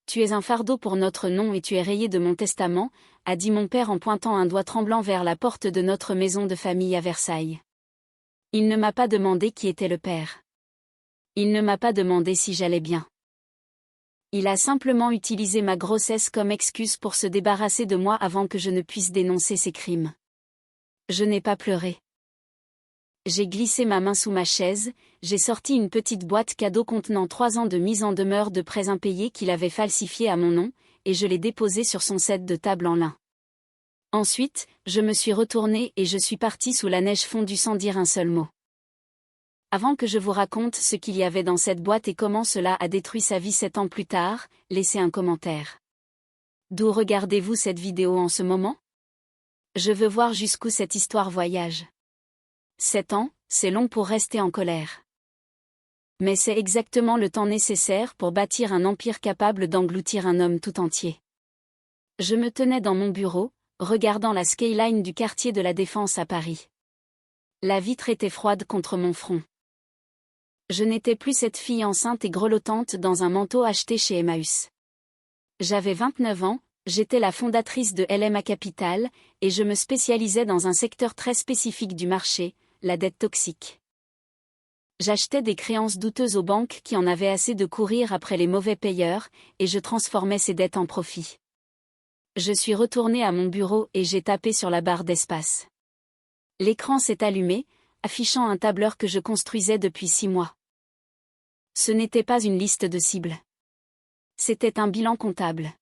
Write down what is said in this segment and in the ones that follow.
Tu es un fardeau pour notre nom et tu es rayé de mon testament, a dit mon père en pointant un doigt tremblant vers la porte de notre maison de famille à Versailles. Il ne m'a pas demandé qui était le père. Il ne m'a pas demandé si j'allais bien. Il a simplement utilisé ma grossesse comme excuse pour se débarrasser de moi avant que je ne puisse dénoncer ses crimes. Je n'ai pas pleuré. J'ai glissé ma main sous ma chaise, j'ai sorti une petite boîte cadeau contenant 3 ans de mise en demeure de prêts impayés qu'il avait falsifiés à mon nom, et je l'ai déposé sur son set de table en lin. Ensuite, je me suis retournée et je suis partie sous la neige fondue sans dire un seul mot. Avant que je vous raconte ce qu'il y avait dans cette boîte et comment cela a détruit sa vie 7 ans plus tard, laissez un commentaire. D'où regardez-vous cette vidéo en ce moment? Je veux voir jusqu'où cette histoire voyage. 7 ans, c'est long pour rester en colère. Mais c'est exactement le temps nécessaire pour bâtir un empire capable d'engloutir un homme tout entier. Je me tenais dans mon bureau, regardant la skyline du quartier de la Défense à Paris. La vitre était froide contre mon front. Je n'étais plus cette fille enceinte et grelottante dans un manteau acheté chez Emmaüs. J'avais 29 ans, j'étais la fondatrice de LMA Capital, et je me spécialisais dans un secteur très spécifique du marché, la dette toxique. J'achetais des créances douteuses aux banques qui en avaient assez de courir après les mauvais payeurs, et je transformais ces dettes en profit. Je suis retournée à mon bureau et j'ai tapé sur la barre d'espace. L'écran s'est allumé, affichant un tableur que je construisais depuis 6 mois. Ce n'était pas une liste de cibles. C'était un bilan comptable.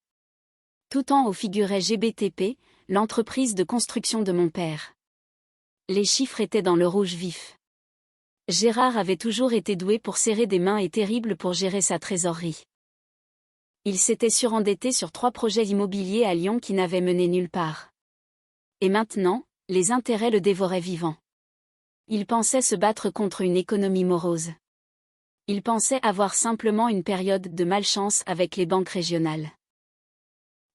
Tout en haut figurait GBTP, l'entreprise de construction de mon père. Les chiffres étaient dans le rouge vif. Gérard avait toujours été doué pour serrer des mains et terrible pour gérer sa trésorerie. Il s'était surendetté sur 3 projets immobiliers à Lyon qui n'avaient mené nulle part. Et maintenant, les intérêts le dévoraient vivant. Il pensait se battre contre une économie morose. Il pensait avoir simplement une période de malchance avec les banques régionales.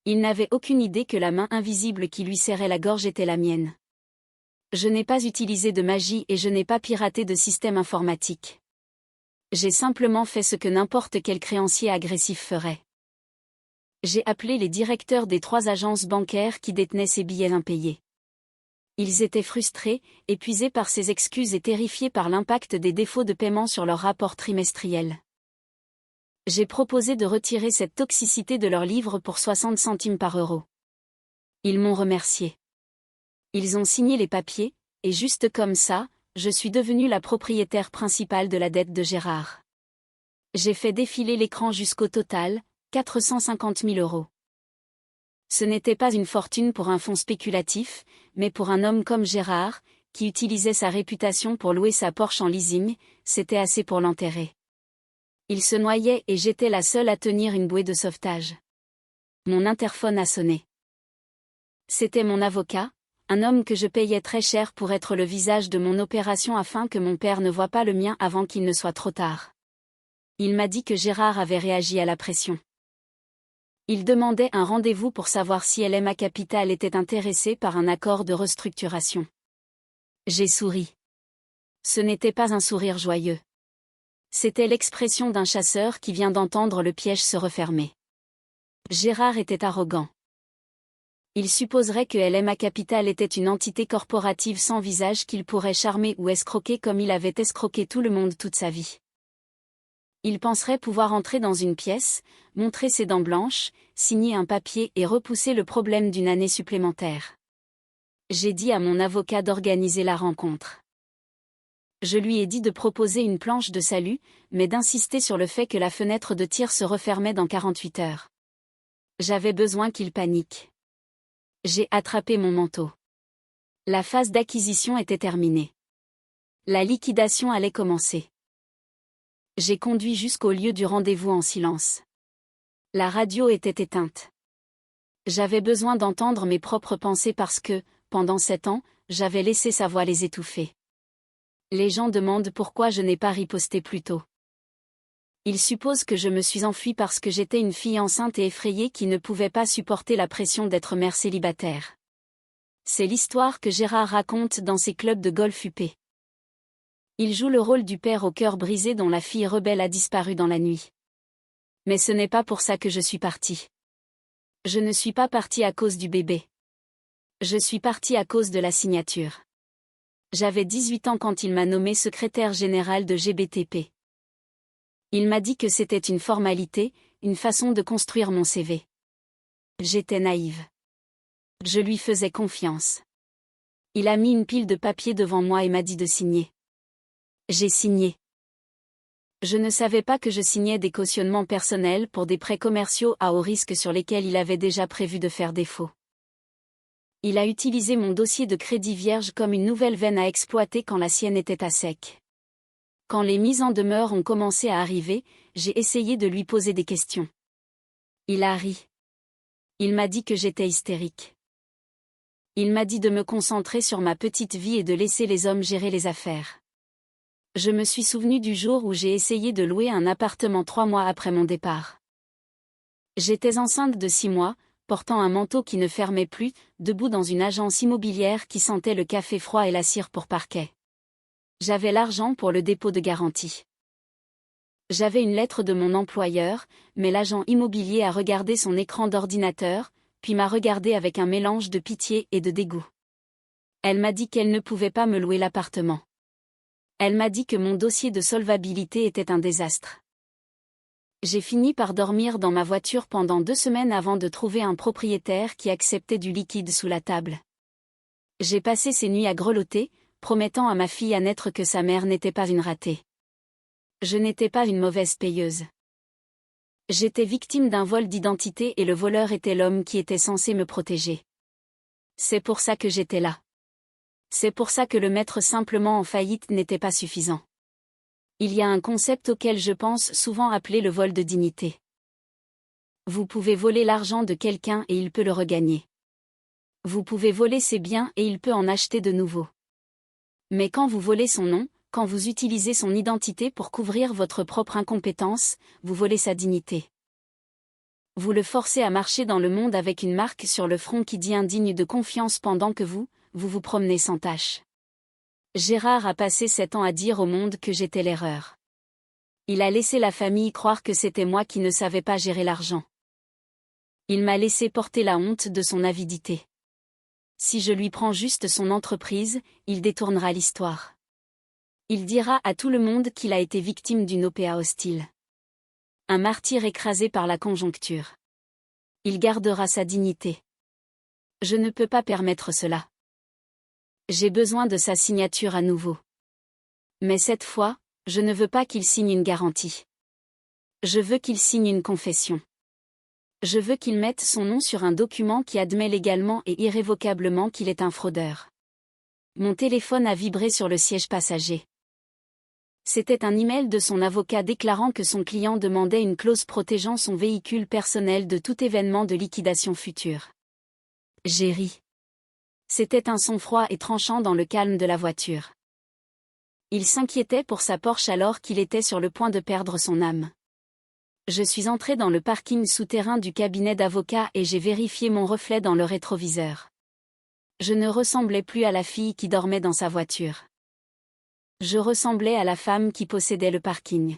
Il n'avait aucune idée que la main invisible qui lui serrait la gorge était la mienne. Je n'ai pas utilisé de magie et je n'ai pas piraté de système informatique. J'ai simplement fait ce que n'importe quel créancier agressif ferait. J'ai appelé les directeurs des 3 agences bancaires qui détenaient ces billets impayés. Ils étaient frustrés, épuisés par ces excuses et terrifiés par l'impact des défauts de paiement sur leurs rapports trimestriels. J'ai proposé de retirer cette toxicité de leurs livres pour 60 centimes par euro. Ils m'ont remercié. Ils ont signé les papiers, et juste comme ça, je suis devenue la propriétaire principale de la dette de Gérard. J'ai fait défiler l'écran jusqu'au total, 450 000 euros. Ce n'était pas une fortune pour un fonds spéculatif, mais pour un homme comme Gérard, qui utilisait sa réputation pour louer sa Porsche en leasing, c'était assez pour l'enterrer. Il se noyait et j'étais la seule à tenir une bouée de sauvetage. Mon interphone a sonné. C'était mon avocat, un homme que je payais très cher pour être le visage de mon opération afin que mon père ne voie pas le mien avant qu'il ne soit trop tard. Il m'a dit que Gérard avait réagi à la pression. Il demandait un rendez-vous pour savoir si LMA Capital était intéressé par un accord de restructuration. J'ai souri. Ce n'était pas un sourire joyeux. C'était l'expression d'un chasseur qui vient d'entendre le piège se refermer. Gérard était arrogant. Il supposerait que LMA Capital était une entité corporative sans visage qu'il pourrait charmer ou escroquer comme il avait escroqué tout le monde toute sa vie. Il penserait pouvoir entrer dans une pièce, montrer ses dents blanches, signer un papier et repousser le problème d'une année supplémentaire. J'ai dit à mon avocat d'organiser la rencontre. Je lui ai dit de proposer une planche de salut, mais d'insister sur le fait que la fenêtre de tir se refermait dans 48 heures. J'avais besoin qu'il panique. J'ai attrapé mon manteau. La phase d'acquisition était terminée. La liquidation allait commencer. J'ai conduit jusqu'au lieu du rendez-vous en silence. La radio était éteinte. J'avais besoin d'entendre mes propres pensées parce que, pendant 7 ans, j'avais laissé sa voix les étouffer. Les gens demandent pourquoi je n'ai pas riposté plus tôt. Ils supposent que je me suis enfuie parce que j'étais une fille enceinte et effrayée qui ne pouvait pas supporter la pression d'être mère célibataire. C'est l'histoire que Gérard raconte dans ses clubs de golf UP. Il joue le rôle du père au cœur brisé dont la fille rebelle a disparu dans la nuit. Mais ce n'est pas pour ça que je suis partie. Je ne suis pas partie à cause du bébé. Je suis partie à cause de la signature. J'avais 18 ans quand il m'a nommé secrétaire général de GBTP. Il m'a dit que c'était une formalité, une façon de construire mon CV. J'étais naïve. Je lui faisais confiance. Il a mis une pile de papiers devant moi et m'a dit de signer. J'ai signé. Je ne savais pas que je signais des cautionnements personnels pour des prêts commerciaux à haut risque sur lesquels il avait déjà prévu de faire défaut. Il a utilisé mon dossier de crédit vierge comme une nouvelle veine à exploiter quand la sienne était à sec. Quand les mises en demeure ont commencé à arriver, j'ai essayé de lui poser des questions. Il a ri. Il m'a dit que j'étais hystérique. Il m'a dit de me concentrer sur ma petite vie et de laisser les hommes gérer les affaires. Je me suis souvenu du jour où j'ai essayé de louer un appartement 3 mois après mon départ. J'étais enceinte de 6 mois, portant un manteau qui ne fermait plus, debout dans une agence immobilière qui sentait le café froid et la cire pour parquet. J'avais l'argent pour le dépôt de garantie. J'avais une lettre de mon employeur, mais l'agent immobilier a regardé son écran d'ordinateur, puis m'a regardé avec un mélange de pitié et de dégoût. Elle m'a dit qu'elle ne pouvait pas me louer l'appartement. Elle m'a dit que mon dossier de solvabilité était un désastre. J'ai fini par dormir dans ma voiture pendant 2 semaines avant de trouver un propriétaire qui acceptait du liquide sous la table. J'ai passé ces nuits à grelotter, promettant à ma fille à naître que sa mère n'était pas une ratée. Je n'étais pas une mauvaise payeuse. J'étais victime d'un vol d'identité et le voleur était l'homme qui était censé me protéger. C'est pour ça que j'étais là. C'est pour ça que le mettre simplement en faillite n'était pas suffisant. Il y a un concept auquel je pense souvent appelé le vol de dignité. Vous pouvez voler l'argent de quelqu'un et il peut le regagner. Vous pouvez voler ses biens et il peut en acheter de nouveaux. Mais quand vous volez son nom, quand vous utilisez son identité pour couvrir votre propre incompétence, vous volez sa dignité. Vous le forcez à marcher dans le monde avec une marque sur le front qui dit indigne de confiance pendant que vous vous promenez sans tâche. Gérard a passé 7 ans à dire au monde que j'étais l'erreur. Il a laissé la famille croire que c'était moi qui ne savais pas gérer l'argent. Il m'a laissé porter la honte de son avidité. Si je lui prends juste son entreprise, il détournera l'histoire. Il dira à tout le monde qu'il a été victime d'une OPA hostile. Un martyr écrasé par la conjoncture. Il gardera sa dignité. Je ne peux pas permettre cela. J'ai besoin de sa signature à nouveau. Mais cette fois, je ne veux pas qu'il signe une garantie. Je veux qu'il signe une confession. Je veux qu'il mette son nom sur un document qui admet légalement et irrévocablement qu'il est un fraudeur. Mon téléphone a vibré sur le siège passager. C'était un email de son avocat déclarant que son client demandait une clause protégeant son véhicule personnel de tout événement de liquidation future. J'ai ri. C'était un son froid et tranchant dans le calme de la voiture. Il s'inquiétait pour sa Porsche alors qu'il était sur le point de perdre son âme. Je suis entré dans le parking souterrain du cabinet d'avocat et j'ai vérifié mon reflet dans le rétroviseur. Je ne ressemblais plus à la fille qui dormait dans sa voiture. Je ressemblais à la femme qui possédait le parking.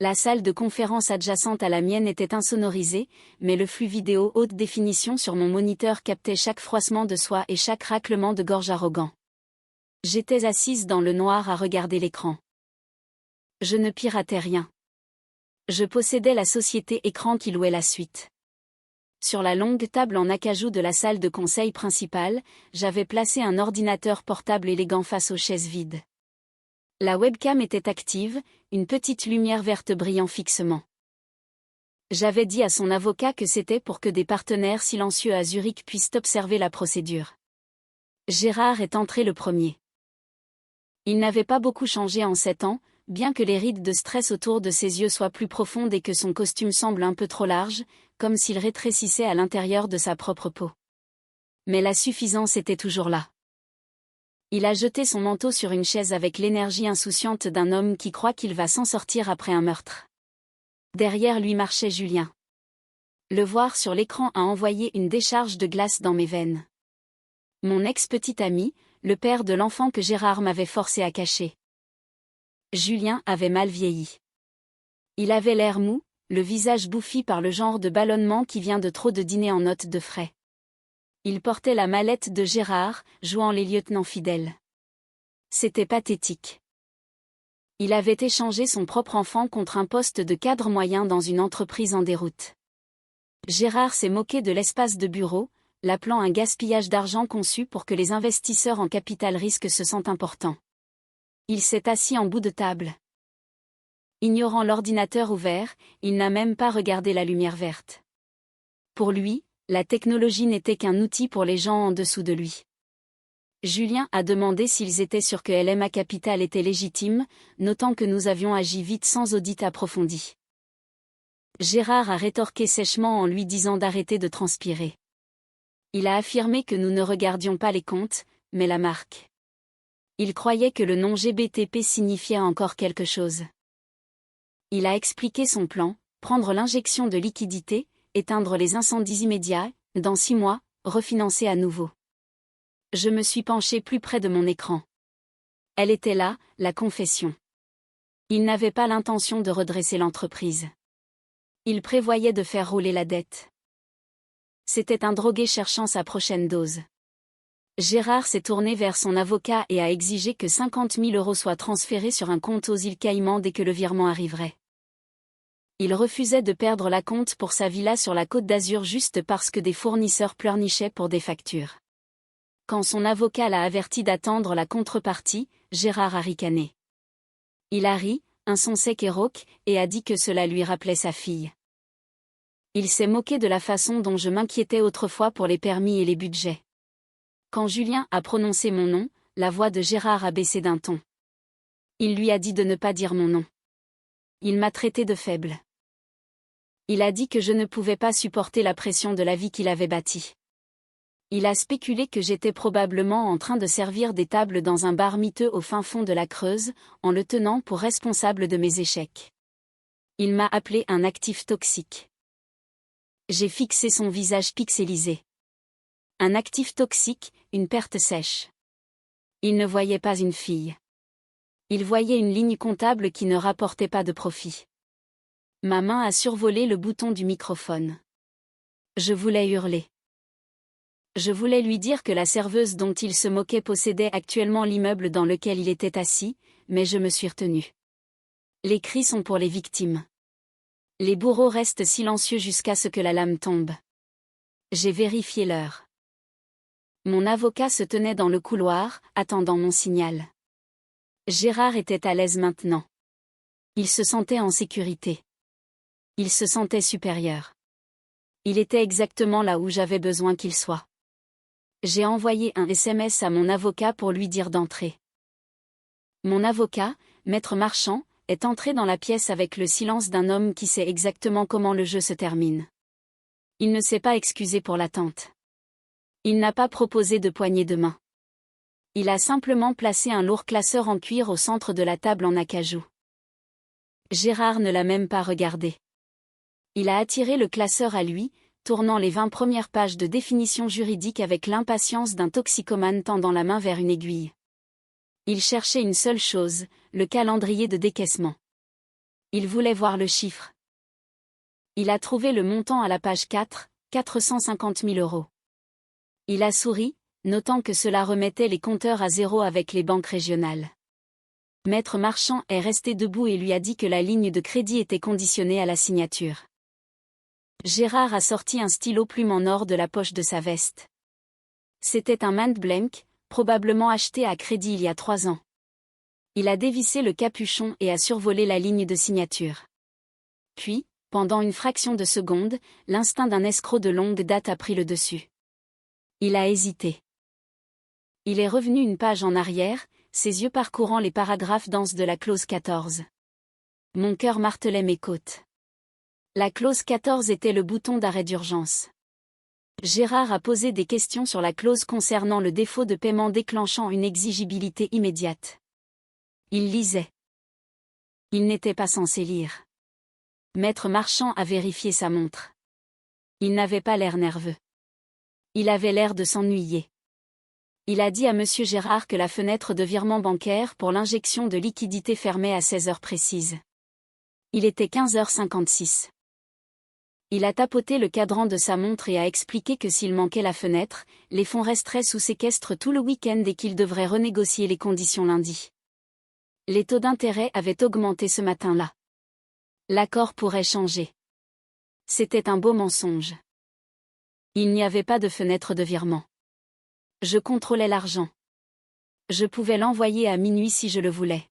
La salle de conférence adjacente à la mienne était insonorisée, mais le flux vidéo haute définition sur mon moniteur captait chaque froissement de soie et chaque raclement de gorge arrogant. J'étais assise dans le noir à regarder l'écran. Je ne piratais rien. Je possédais la société écran qui louait la suite. Sur la longue table en acajou de la salle de conseil principale, j'avais placé un ordinateur portable élégant face aux chaises vides. La webcam était active, une petite lumière verte brillant fixement. J'avais dit à son avocat que c'était pour que des partenaires silencieux à Zurich puissent observer la procédure. Gérard est entré le premier. Il n'avait pas beaucoup changé en 7 ans, bien que les rides de stress autour de ses yeux soient plus profondes et que son costume semble un peu trop large, comme s'il rétrécissait à l'intérieur de sa propre peau. Mais la suffisance était toujours là. Il a jeté son manteau sur une chaise avec l'énergie insouciante d'un homme qui croit qu'il va s'en sortir après un meurtre. Derrière lui marchait Julien. Le voir sur l'écran a envoyé une décharge de glace dans mes veines. Mon ex-petit ami, le père de l'enfant que Gérard m'avait forcé à cacher. Julien avait mal vieilli. Il avait l'air mou, le visage bouffi par le genre de ballonnement qui vient de trop de dîner en notes de frais. Il portait la mallette de Gérard, jouant les lieutenants fidèles. C'était pathétique. Il avait échangé son propre enfant contre un poste de cadre moyen dans une entreprise en déroute. Gérard s'est moqué de l'espace de bureau, l'appelant un gaspillage d'argent conçu pour que les investisseurs en capital risque se sentent importants. Il s'est assis en bout de table. Ignorant l'ordinateur ouvert, il n'a même pas regardé la lumière verte. Pour lui, la technologie n'était qu'un outil pour les gens en dessous de lui. Julien a demandé s'ils étaient sûrs que LMA Capital était légitime, notant que nous avions agi vite sans audit approfondi. Gérard a rétorqué sèchement en lui disant d'arrêter de transpirer. Il a affirmé que nous ne regardions pas les comptes, mais la marque. Il croyait que le nom GBTP signifiait encore quelque chose. Il a expliqué son plan, prendre l'injection de liquidité, éteindre les incendies immédiats, dans 6 mois, refinancer à nouveau. Je me suis penché plus près de mon écran. Elle était là, la confession. Il n'avait pas l'intention de redresser l'entreprise. Il prévoyait de faire rouler la dette. C'était un drogué cherchant sa prochaine dose. Gérard s'est tourné vers son avocat et a exigé que 50 000 € soient transférés sur un compte aux îles Caïmans dès que le virement arriverait. Il refusait de perdre la compte pour sa villa sur la Côte d'Azur juste parce que des fournisseurs pleurnichaient pour des factures. Quand son avocat l'a averti d'attendre la contrepartie, Gérard a ricané. Il a ri, un son sec et rauque, et a dit que cela lui rappelait sa fille. Il s'est moqué de la façon dont je m'inquiétais autrefois pour les permis et les budgets. Quand Julien a prononcé mon nom, la voix de Gérard a baissé d'un ton. Il lui a dit de ne pas dire mon nom. Il m'a traité de faible. Il a dit que je ne pouvais pas supporter la pression de la vie qu'il avait bâtie. Il a spéculé que j'étais probablement en train de servir des tables dans un bar miteux au fin fond de la Creuse, en le tenant pour responsable de mes échecs. Il m'a appelé un actif toxique. J'ai fixé son visage pixelisé. Un actif toxique, une perte sèche. Il ne voyait pas une fille. Il voyait une ligne comptable qui ne rapportait pas de profit. Ma main a survolé le bouton du microphone. Je voulais hurler. Je voulais lui dire que la serveuse dont il se moquait possédait actuellement l'immeuble dans lequel il était assis, mais je me suis retenu. Les cris sont pour les victimes. Les bourreaux restent silencieux jusqu'à ce que la lame tombe. J'ai vérifié l'heure. Mon avocat se tenait dans le couloir, attendant mon signal. Gérard était à l'aise maintenant. Il se sentait en sécurité. Il se sentait supérieur. Il était exactement là où j'avais besoin qu'il soit. J'ai envoyé un SMS à mon avocat pour lui dire d'entrer. Mon avocat, Maître Marchand, est entré dans la pièce avec le silence d'un homme qui sait exactement comment le jeu se termine. Il ne s'est pas excusé pour l'attente. Il n'a pas proposé de poignée de main. Il a simplement placé un lourd classeur en cuir au centre de la table en acajou. Gérard ne l'a même pas regardé. Il a attiré le classeur à lui, tournant les 20 premières pages de définition juridique avec l'impatience d'un toxicomane tendant la main vers une aiguille. Il cherchait une seule chose, le calendrier de décaissement. Il voulait voir le chiffre. Il a trouvé le montant à la page 4, 450 000 €. Il a souri, notant que cela remettait les compteurs à zéro avec les banques régionales. Maître Marchand est resté debout et lui a dit que la ligne de crédit était conditionnée à la signature. Gérard a sorti un stylo plume en or de la poche de sa veste. C'était un Mont Blanc, probablement acheté à crédit il y a 3 ans. Il a dévissé le capuchon et a survolé la ligne de signature. Puis, pendant une fraction de seconde, l'instinct d'un escroc de longue date a pris le dessus. Il a hésité. Il est revenu une page en arrière, ses yeux parcourant les paragraphes denses de la clause 14. Mon cœur martelait mes côtes. La clause 14 était le bouton d'arrêt d'urgence. Gérard a posé des questions sur la clause concernant le défaut de paiement déclenchant une exigibilité immédiate. Il lisait. Il n'était pas censé lire. Maître Marchand a vérifié sa montre. Il n'avait pas l'air nerveux. Il avait l'air de s'ennuyer. Il a dit à Monsieur Gérard que la fenêtre de virement bancaire pour l'injection de liquidité fermait à 16 heures précises. Il était 15h56. Il a tapoté le cadran de sa montre et a expliqué que s'il manquait la fenêtre, les fonds resteraient sous séquestre tout le week-end et qu'il devrait renégocier les conditions lundi. Les taux d'intérêt avaient augmenté ce matin-là. L'accord pourrait changer. C'était un beau mensonge. Il n'y avait pas de fenêtre de virement. Je contrôlais l'argent. Je pouvais l'envoyer à minuit si je le voulais.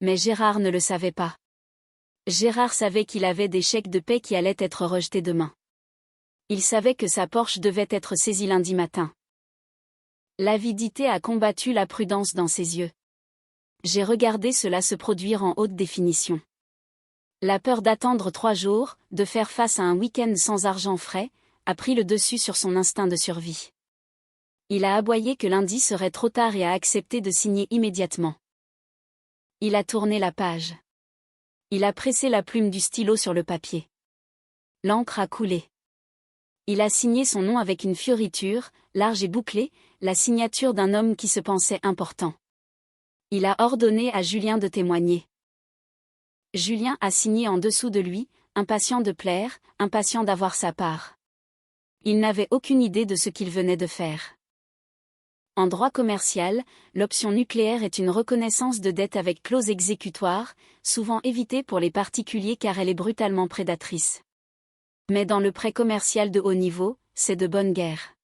Mais Gérard ne le savait pas. Gérard savait qu'il avait des chèques de paie qui allaient être rejetés demain. Il savait que sa Porsche devait être saisie lundi matin. L'avidité a combattu la prudence dans ses yeux. J'ai regardé cela se produire en haute définition. La peur d'attendre 3 jours, de faire face à un week-end sans argent frais, a pris le dessus sur son instinct de survie. Il a aboyé que lundi serait trop tard et a accepté de signer immédiatement. Il a tourné la page. Il a pressé la plume du stylo sur le papier. L'encre a coulé. Il a signé son nom avec une fioriture, large et bouclée, la signature d'un homme qui se pensait important. Il a ordonné à Julien de témoigner. Julien a signé en dessous de lui, impatient de plaire, impatient d'avoir sa part. Il n'avait aucune idée de ce qu'il venait de faire. En droit commercial, l'option nucléaire est une reconnaissance de dette avec clause exécutoire, souvent évitée pour les particuliers car elle est brutalement prédatrice. Mais dans le prêt commercial de haut niveau, c'est de bonne guerre.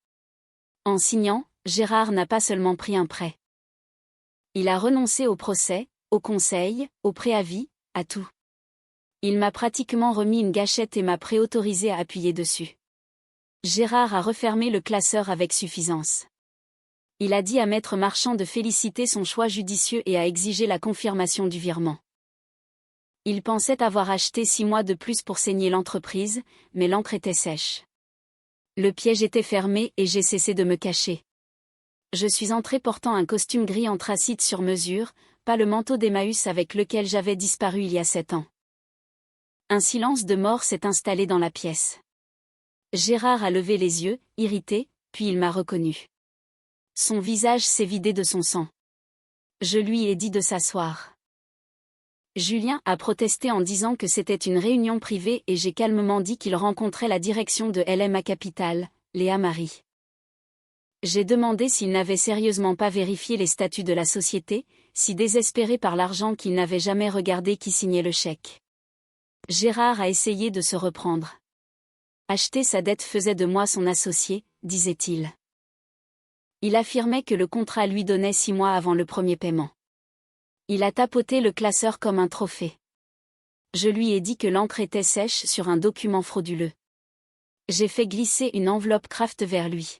En signant, Gérard n'a pas seulement pris un prêt. Il a renoncé au procès, au conseil, au préavis, à tout. Il m'a pratiquement remis une gâchette et m'a préautorisé à appuyer dessus. Gérard a refermé le classeur avec suffisance. Il a dit à Maître Marchand de féliciter son choix judicieux et a exigé la confirmation du virement. Il pensait avoir acheté 6 mois de plus pour saigner l'entreprise, mais l'encre était sèche. Le piège était fermé et j'ai cessé de me cacher. Je suis entré portant un costume gris anthracite sur mesure, pas le manteau d'Emmaüs avec lequel j'avais disparu il y a 7 ans. Un silence de mort s'est installé dans la pièce. Gérard a levé les yeux, irrité, puis il m'a reconnu. Son visage s'est vidé de son sang. Je lui ai dit de s'asseoir. Julien a protesté en disant que c'était une réunion privée et j'ai calmement dit qu'il rencontrait la direction de LMA Capital, Léa Marie. J'ai demandé s'il n'avait sérieusement pas vérifié les statuts de la société, si désespéré par l'argent qu'il n'avait jamais regardé qui signait le chèque. Gérard a essayé de se reprendre. Acheter sa dette faisait de moi son associé, disait-il. Il affirmait que le contrat lui donnait 6 mois avant le premier paiement. Il a tapoté le classeur comme un trophée. Je lui ai dit que l'encre était sèche sur un document frauduleux. J'ai fait glisser une enveloppe Kraft vers lui.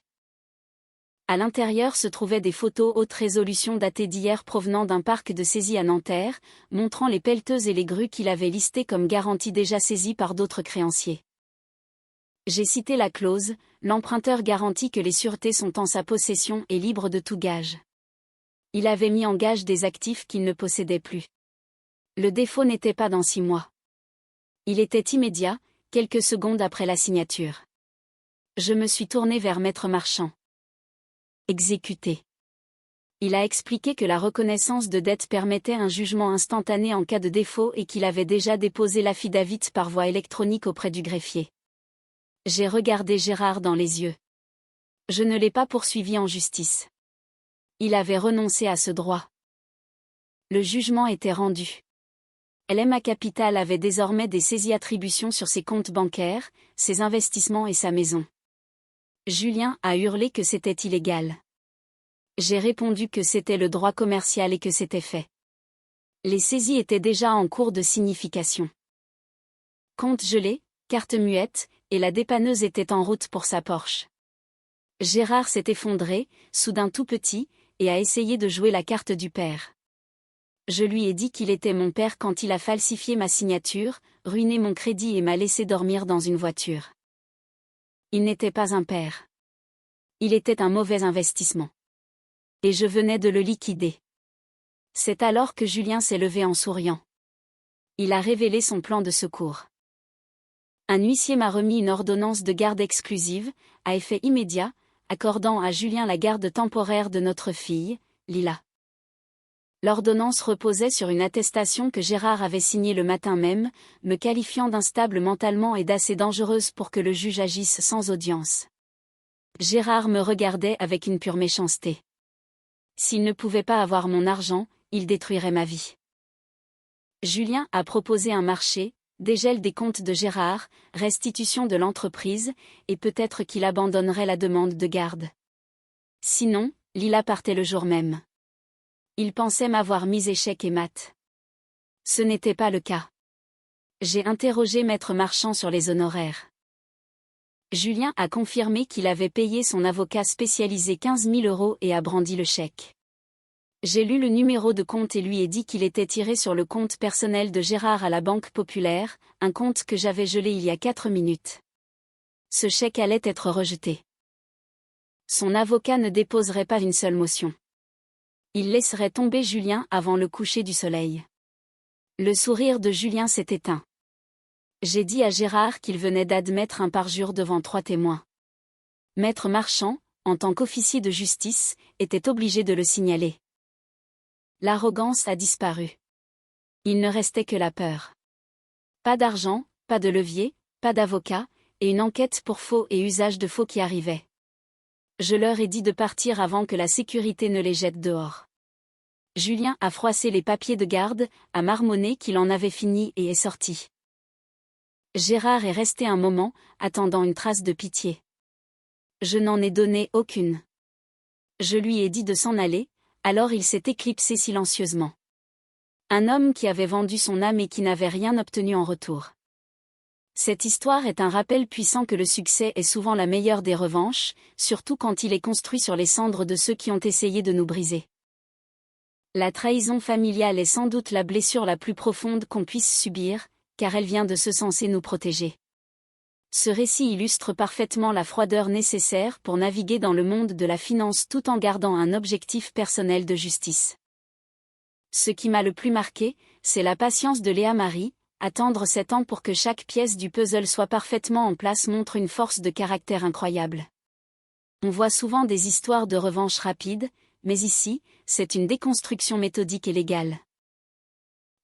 À l'intérieur se trouvaient des photos haute résolution datées d'hier provenant d'un parc de saisie à Nanterre, montrant les pelleteuses et les grues qu'il avait listées comme garanties déjà saisies par d'autres créanciers. J'ai cité la clause, l'emprunteur garantit que les sûretés sont en sa possession et libre de tout gage. Il avait mis en gage des actifs qu'il ne possédait plus. Le défaut n'était pas dans 6 mois. Il était immédiat, quelques secondes après la signature. Je me suis tourné vers Maître Marchand. Exécuté. Il a expliqué que la reconnaissance de dette permettait un jugement instantané en cas de défaut et qu'il avait déjà déposé l'affidavit par voie électronique auprès du greffier. J'ai regardé Gérard dans les yeux. Je ne l'ai pas poursuivi en justice. Il avait renoncé à ce droit. Le jugement était rendu. LMA Capital avait désormais des saisies-attributions sur ses comptes bancaires, ses investissements et sa maison. Julien a hurlé que c'était illégal. J'ai répondu que c'était le droit commercial et que c'était fait. Les saisies étaient déjà en cours de signification. Compte gelé, carte muette, et la dépanneuse était en route pour sa Porsche. Gérard s'est effondré, soudain tout petit, et a essayé de jouer la carte du père. Je lui ai dit qu'il était mon père quand il a falsifié ma signature, ruiné mon crédit et m'a laissé dormir dans une voiture. Il n'était pas un père. Il était un mauvais investissement. Et je venais de le liquider. C'est alors que Julien s'est levé en souriant. Il a révélé son plan de secours. Un huissier m'a remis une ordonnance de garde exclusive, à effet immédiat, accordant à Julien la garde temporaire de notre fille, Lila. L'ordonnance reposait sur une attestation que Gérard avait signée le matin même, me qualifiant d'instable mentalement et d'assez dangereuse pour que le juge agisse sans audience. Gérard me regardait avec une pure méchanceté. S'il ne pouvait pas avoir mon argent, il détruirait ma vie. Julien a proposé un marché, dégel des comptes de Gérard, restitution de l'entreprise, et peut-être qu'il abandonnerait la demande de garde. Sinon, Lila partait le jour même. Il pensait m'avoir mis échec et mat. Ce n'était pas le cas. J'ai interrogé Maître Marchand sur les honoraires. Julien a confirmé qu'il avait payé son avocat spécialisé 15 000 € et a brandi le chèque. J'ai lu le numéro de compte et lui ai dit qu'il était tiré sur le compte personnel de Gérard à la Banque Populaire, un compte que j'avais gelé il y a 4 minutes. Ce chèque allait être rejeté. Son avocat ne déposerait pas une seule motion. Il laisserait tomber Julien avant le coucher du soleil. Le sourire de Julien s'est éteint. J'ai dit à Gérard qu'il venait d'admettre un parjure devant 3 témoins. Maître Marchand, en tant qu'officier de justice, était obligé de le signaler. L'arrogance a disparu. Il ne restait que la peur. Pas d'argent, pas de levier, pas d'avocat, et une enquête pour faux et usage de faux qui arrivait. Je leur ai dit de partir avant que la sécurité ne les jette dehors. Julien a froissé les papiers de garde, a marmonné qu'il en avait fini et est sorti. Gérard est resté un moment, attendant une trace de pitié. Je n'en ai donné aucune. Je lui ai dit de s'en aller, alors il s'est éclipsé silencieusement. Un homme qui avait vendu son âme et qui n'avait rien obtenu en retour. Cette histoire est un rappel puissant que le succès est souvent la meilleure des revanches, surtout quand il est construit sur les cendres de ceux qui ont essayé de nous briser. La trahison familiale est sans doute la blessure la plus profonde qu'on puisse subir, car elle vient de ce censé nous protéger. Ce récit illustre parfaitement la froideur nécessaire pour naviguer dans le monde de la finance tout en gardant un objectif personnel de justice. Ce qui m'a le plus marqué, c'est la patience de Léa Marie. Attendre 7 ans pour que chaque pièce du puzzle soit parfaitement en place montre une force de caractère incroyable. On voit souvent des histoires de revanche rapide, mais ici, c'est une déconstruction méthodique et légale.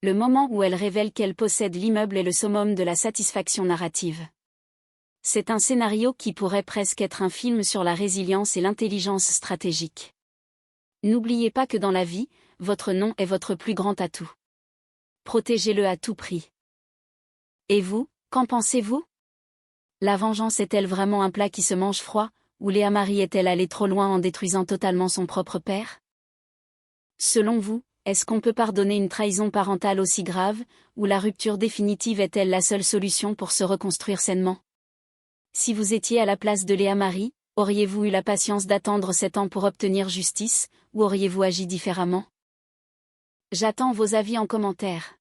Le moment où elle révèle qu'elle possède l'immeuble est le summum de la satisfaction narrative. C'est un scénario qui pourrait presque être un film sur la résilience et l'intelligence stratégique. N'oubliez pas que dans la vie, votre nom est votre plus grand atout. Protégez-le à tout prix. Et vous, qu'en pensez-vous? La vengeance est-elle vraiment un plat qui se mange froid, ou Léa Marie est-elle allée trop loin en détruisant totalement son propre père? Selon vous, est-ce qu'on peut pardonner une trahison parentale aussi grave, ou la rupture définitive est-elle la seule solution pour se reconstruire sainement? Si vous étiez à la place de Léa Marie, auriez-vous eu la patience d'attendre 7 ans pour obtenir justice, ou auriez-vous agi différemment? J'attends vos avis en commentaire.